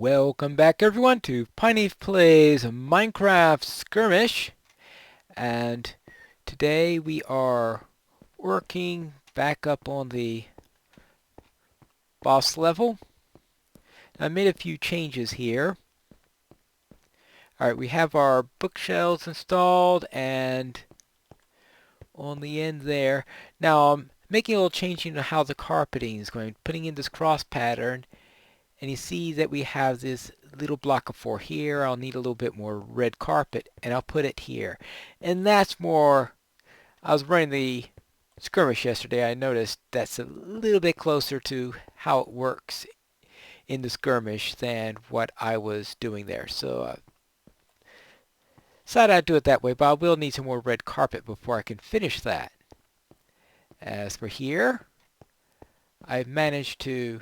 Welcome back everyone to Pineleaf Plays Minecraft Skirmish, and today we are working back up on the boss level. I made a few changes here. Alright, we have our bookshelves installed and on the end there. Now I'm making a little change in how the carpeting is going, putting in this cross pattern. And you see that we have this little block of 4 here. I'll need a little bit more red carpet, and I'll put it here. And that's more, I was running the skirmish yesterday. I noticed that's a little bit closer to how it works in the skirmish than what I was doing there. So I decided I'd do it that way, but I will need some more red carpet before I can finish that. As for here, I've managed to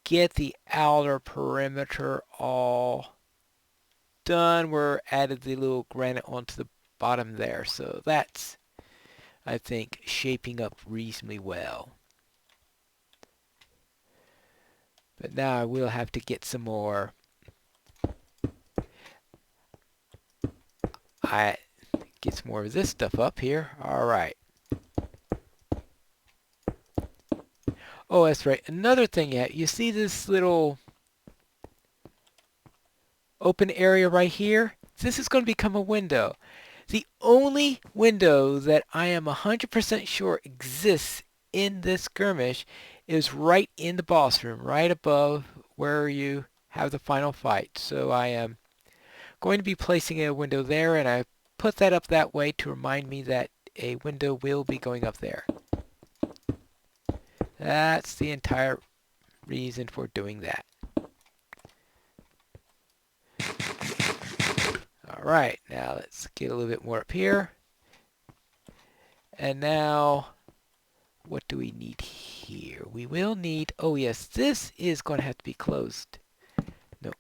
get the outer perimeter all done. We're added the little granite onto the bottom there, so that's, I think, shaping up reasonably well. But now I will have to get some more. I get some more of this stuff up here. All right. Oh, that's right. Another thing, you see this little open area right here? This is going to become a window. The only window that I am 100% sure exists in this skirmish is right in the boss room, right above where you have the final fight. So I am going to be placing a window there, and I put that up that way to remind me that a window will be going up there. That's the entire reason for doing that. Alright, now let's get a little bit more up here. And now, what do we need here? We will need, oh yes, this is going to have to be closed. No.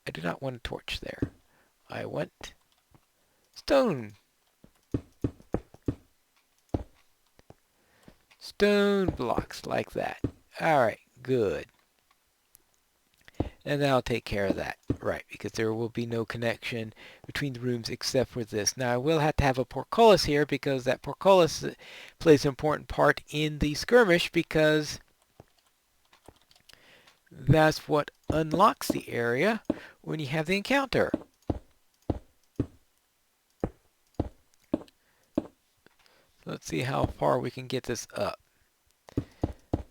I do not want a torch there. I want stone. Stone blocks like that. Alright, good. And then I'll take care of that. Right, because there will be no connection between the rooms except for this. Now I will have to have a portcullis here because that portcullis plays an important part in the skirmish, because that's what unlocks the area when you have the encounter. Let's see how far we can get this up.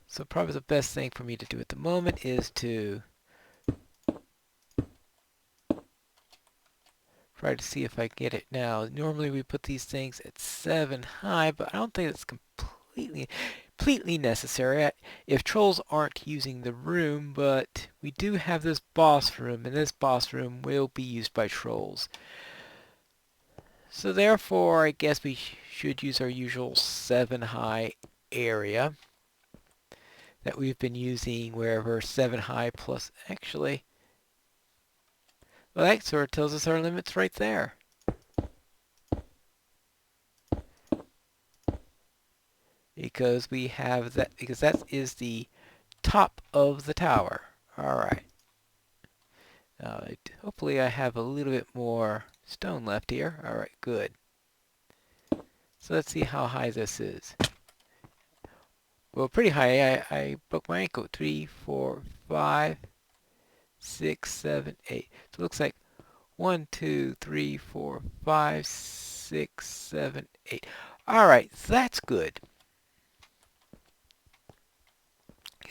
So probably the best thing for me to do at the moment is to try to see if I get it now. Normally we put these things at 7 high, but I don't think it's completely necessary if trolls aren't using the room, but we do have this boss room, and this boss room will be used by trolls. So therefore, I guess we should use our usual 7 high area that we've been using wherever 7 high plus, actually, well, that sort of tells us our limits right there. Because we have that, because that is the top of the tower. Alright. Hopefully I have a little bit more stone left here. Alright, good. So let's see how high this is. Well, pretty high. I broke my ankle. 3, 4, 5, 6, 7, 8. So it looks like 1, 2, 3, 4, 5, 6, 7, 8. Alright, that's good.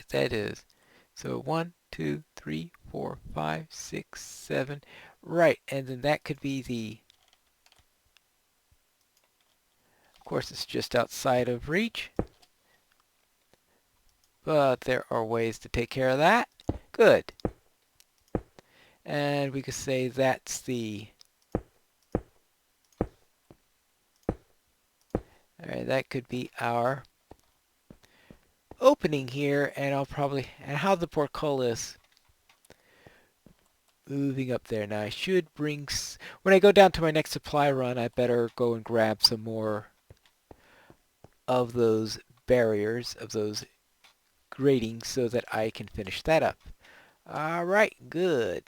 That is. So 1, 2, 3, 4, 5, 6, 7. Right, and then that could be the... Of course, it's just outside of reach. But there are ways to take care of that. Good. And we could say that's the... Alright, that could be our opening here, and I'll probably... And how the portcullis moving up there. Now I should bring... When I go down to my next supply run, I better go and grab some more of those barriers, of those gratings, so that I can finish that up. Alright, good.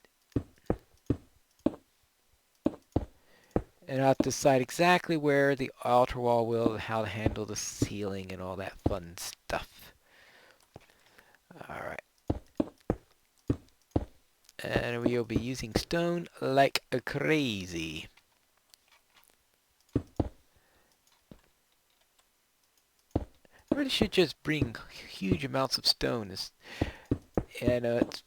And I'll have to decide exactly where the altar wall will and how to handle the ceiling and all that fun stuff. Alright. And we'll be using stone like crazy. I really should just bring huge amounts of stone. And it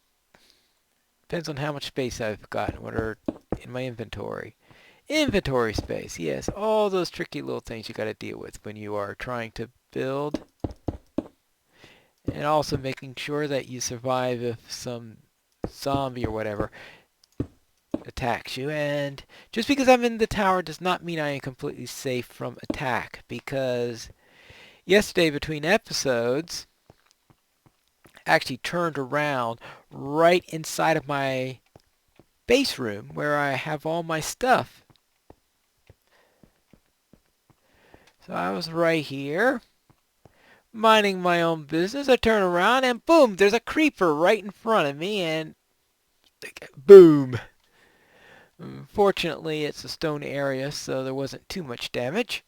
depends on how much space I've got, what are in my inventory. Inventory space, yes. All those tricky little things you got to deal with when you are trying to build. And also making sure that you survive if some zombie or whatever attacks you. And just because I'm in the tower does not mean I am completely safe from attack, because yesterday between episodes actually turned around right inside of my base room where I have all my stuff. So I was right here minding my own business. I turn around and boom, there's a creeper right in front of me, and boom. Fortunately, it's a stone area, so there wasn't too much damage.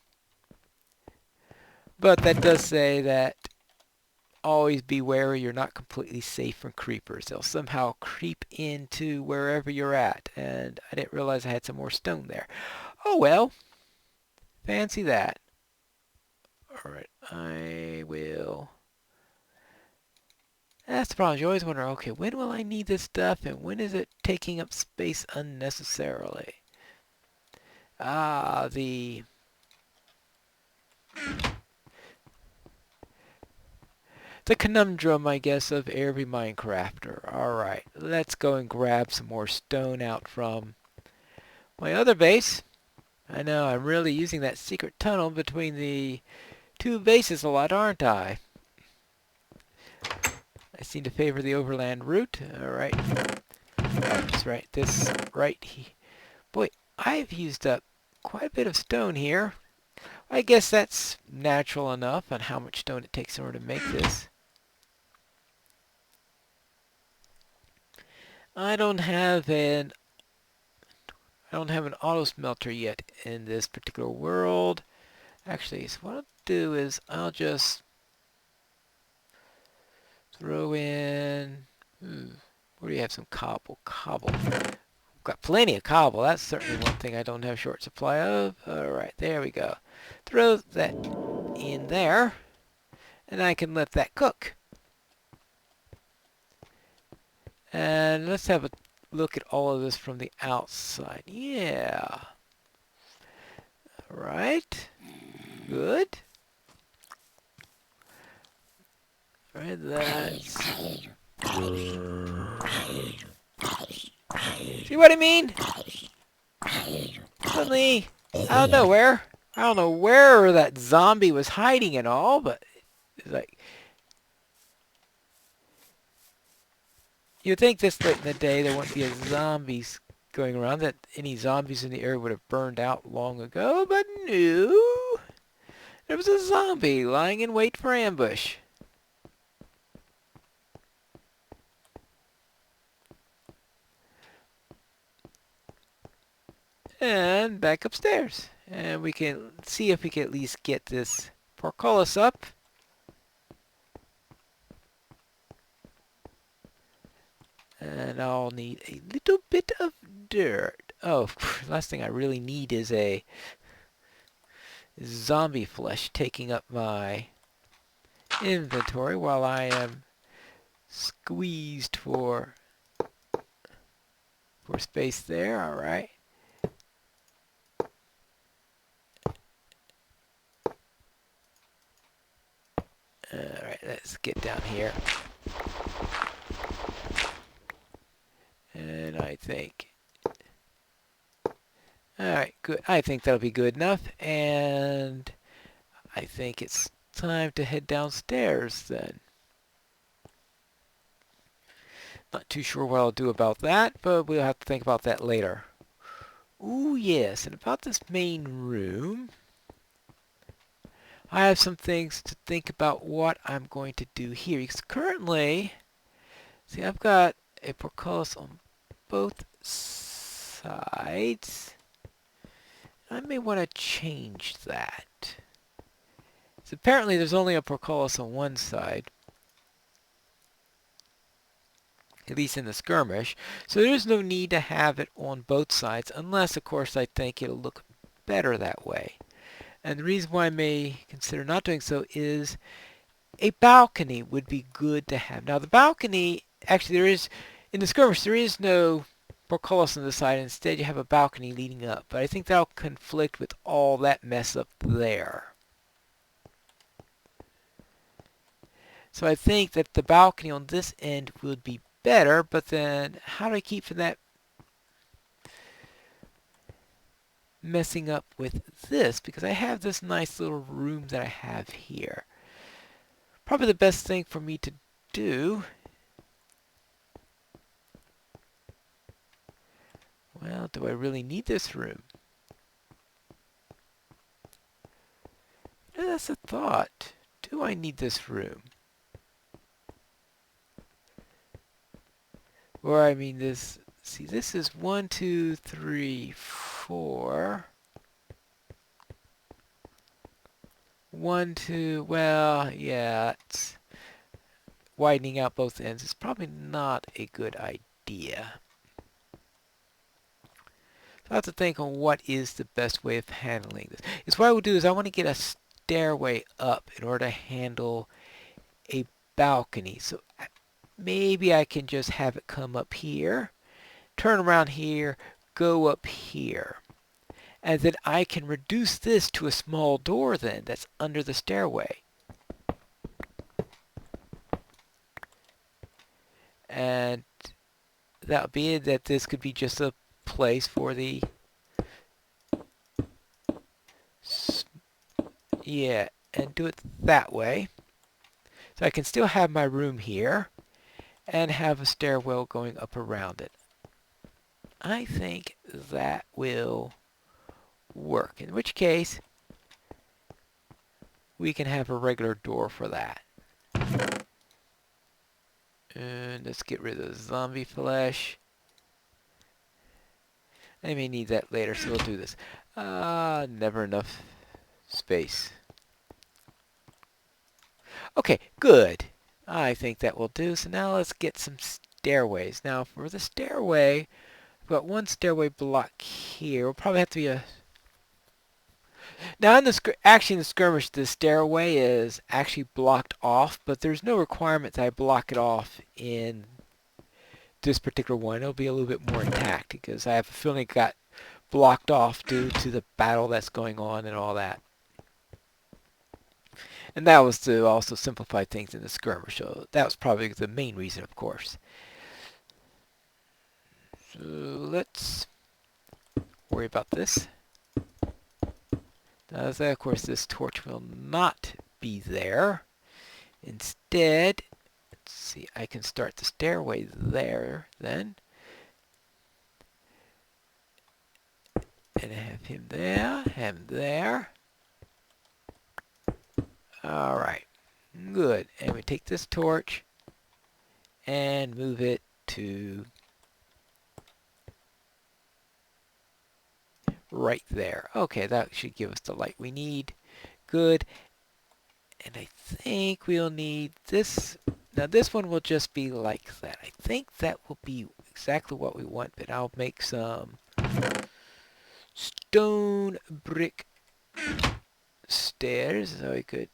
But that does say that always be wary you're not completely safe from creepers. They'll somehow creep into wherever you're at, and I didn't realize I had some more stone there. Oh well, fancy that. Alright, I will... That's the problem. You always wonder, okay, when will I need this stuff, and when is it taking up space unnecessarily? Ah, the conundrum, I guess, of every Minecrafter. Alright, let's go and grab some more stone out from my other base. I know, I'm really using that secret tunnel between the two bases a lot, aren't I? I seem to favor the overland route. Alright. Oh, that's right. This right here. Boy, I've used up quite a bit of stone here. I guess that's natural enough on how much stone it takes in order to make this. I don't have an auto smelter yet in this particular world. Actually, so what I'll do is I'll just throw in... where do you have some cobble? Cobble. Got plenty of cobble. That's certainly one thing I don't have short supply of. Alright, there we go. Throw that in there, and I can let that cook. And let's have a look at all of this from the outside. Yeah. Alright. Good. Alright, that's... See what I mean? Suddenly, out of nowhere, I don't know where that zombie was hiding and all, but it's like... You'd think this late in the day there wouldn't be zombies going around, that any zombies in the area would have burned out long ago, but no. There was a zombie lying in wait for ambush. And back upstairs. And we can see if we can at least get this portcullis up. And I'll need a little bit of dirt. Oh, last thing I really need is a zombie flesh taking up my inventory while I am squeezed for space there. Alright. Alright, let's get down here. And I think... Alright, good. I think that'll be good enough. And I think it's time to head downstairs then. Not too sure what I'll do about that, but we'll have to think about that later. Ooh, yes, and about this main room, I have some things to think about what I'm going to do here. Because currently, see, I've got a portcullis on both sides. I may want to change that. So apparently there's only a portcullis on one side, at least in the skirmish, so there's no need to have it on both sides, unless of course I think it'll look better that way. And the reason why I may consider not doing so is a balcony would be good to have. Now the balcony, actually there is, in the skirmish there is no portcullis on the side, instead you have a balcony leading up, but I think that'll conflict with all that mess up there. So I think that the balcony on this end would be better, but then how do I keep from that messing up with this? Because I have this nice little room that I have here. Probably the best thing for me to do, well, do I really need this room? Yeah, that's a thought. Do I need this room? Or I mean this, see, this is 1, 2, 3, 4. 1, 2, well, yeah, it's widening out both ends. It's probably not a good idea. So I have to think on what is the best way of handling this. Is what I would do is I want to get a stairway up in order to handle a balcony. So maybe I can just have it come up here, turn around here, go up here. And then I can reduce this to a small door then that's under the stairway. And that would be it, that this could be just a place for the, yeah, and do it that way. So I can still have my room here and have a stairwell going up around it. I think that will work, in which case we can have a regular door for that. And let's get rid of the zombie flesh. I may need that later, so we'll do this. Never enough space. Okay, good. I think that will do. So now let's get some stairways. Now for the stairway, I've got one stairway block here. We'll probably have to be a... Now in the actually in the skirmish, the stairway is actually blocked off, but there's no requirement that I block it off in this particular one. It'll be a little bit more intact because I have a feeling it got blocked off due to the battle that's going on and all that. And that was to also simplify things in the skirmish, so that was probably the main reason, of course. So let's worry about this. Now, of course, this torch will not be there. Instead, let's see, I can start the stairway there then. And have him there, him there. Alright, good. And we take this torch and move it to right there. Okay, that should give us the light we need. Good. And I think we'll need this. Now this one will just be like that. I think that will be exactly what we want, but I'll make some stone brick stairs so we could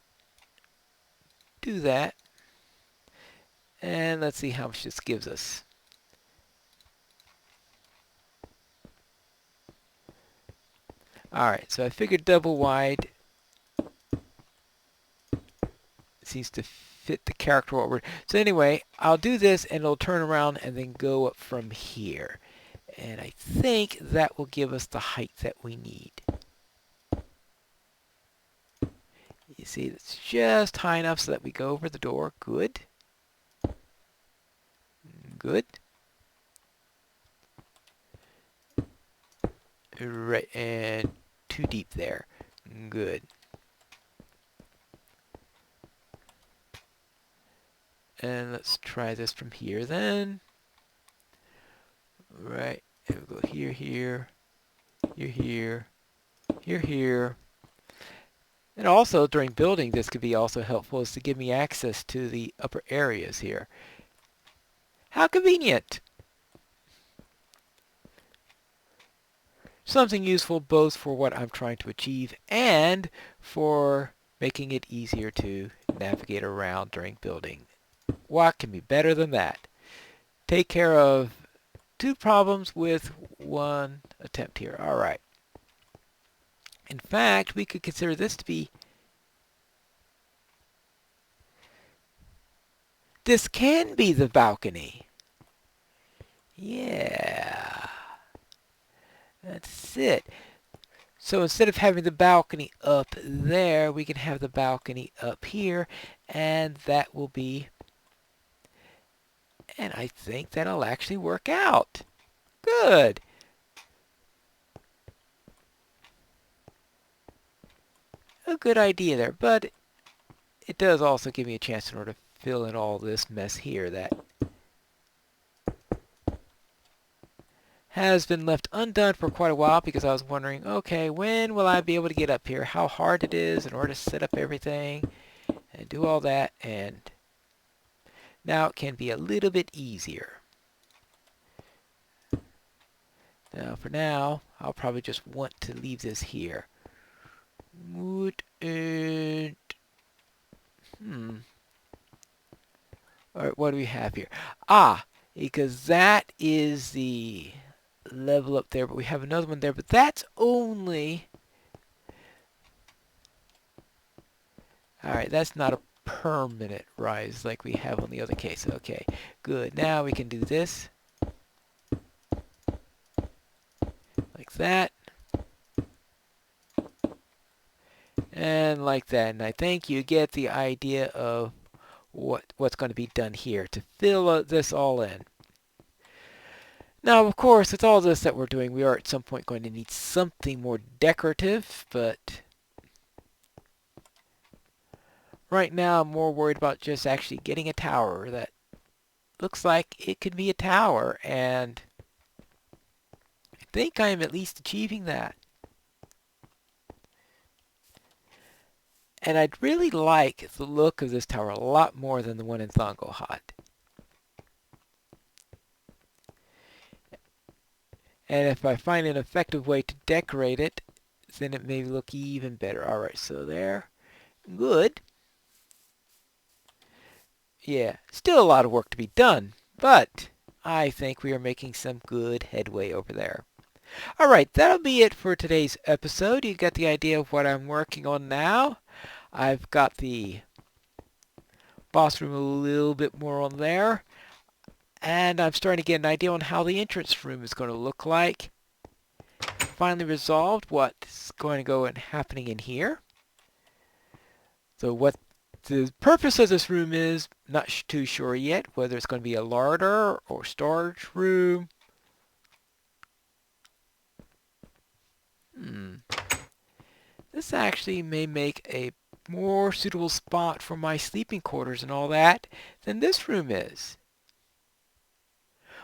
do that. And let's see how much this gives us. Alright, so I figured double wide seems to fit the character what we're... So anyway, I'll do this and it'll turn around and then go up from here. And I think that will give us the height that we need. You see, it's just high enough so that we go over the door. Good. Good. Right, and too deep there. Good. And let's try this from here then. Right. And we'll go here, here, here, here. And also during building, this could be also helpful is to give me access to the upper areas here. How convenient! Something useful both for what I'm trying to achieve and for making it easier to navigate around during building. What can be better than that? Take care of 2 problems with 1 attempt here. All right. In fact, we could consider this to be... This can be the balcony. Yeah. That's it. So instead of having the balcony up there, we can have the balcony up here, and that will be... And I think that'll actually work out. Good. A good idea there, but it does also give me a chance in order to fill in all this mess here that has been left undone for quite a while because I was wondering, okay, when will I be able to get up here? How hard it is in order to set up everything and do all that, and now it can be a little bit easier. Now, for now, I'll probably just want to leave this here. Alright, what do we have here? Because that is the level up there, but we have another one there, but that's only... Alright, that's not a permanent rise like we have on the other case. Okay, good. Now we can do this. Like that. And like that. And I think you get the idea of what's going to be done here to fill this all in. Now, of course, with all this that we're doing, we are at some point going to need something more decorative, but right now I'm more worried about just actually getting a tower that looks like it could be a tower, and I think I am at least achieving that. And I'd really like the look of this tower a lot more than the one in Thongohat. And if I find an effective way to decorate it, then it may look even better. Alright, so there. Good. Yeah, still a lot of work to be done, but I think we are making some good headway over there. Alright, that'll be it for today's episode. You got the idea of what I'm working on now. I've got the boss room a little bit more on there. And I'm starting to get an idea on how the entrance room is going to look like. Finally resolved what's going to go and happening in here. So what the purpose of this room is, not too sure yet, whether it's going to be a larder or storage room. This actually may make a more suitable spot for my sleeping quarters and all that than this room is.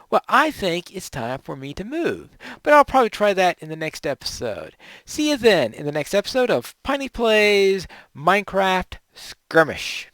Well, I think it's time for me to move, but I'll probably try that in the next episode. See you then in the next episode of Piney Plays Minecraft Skirmish.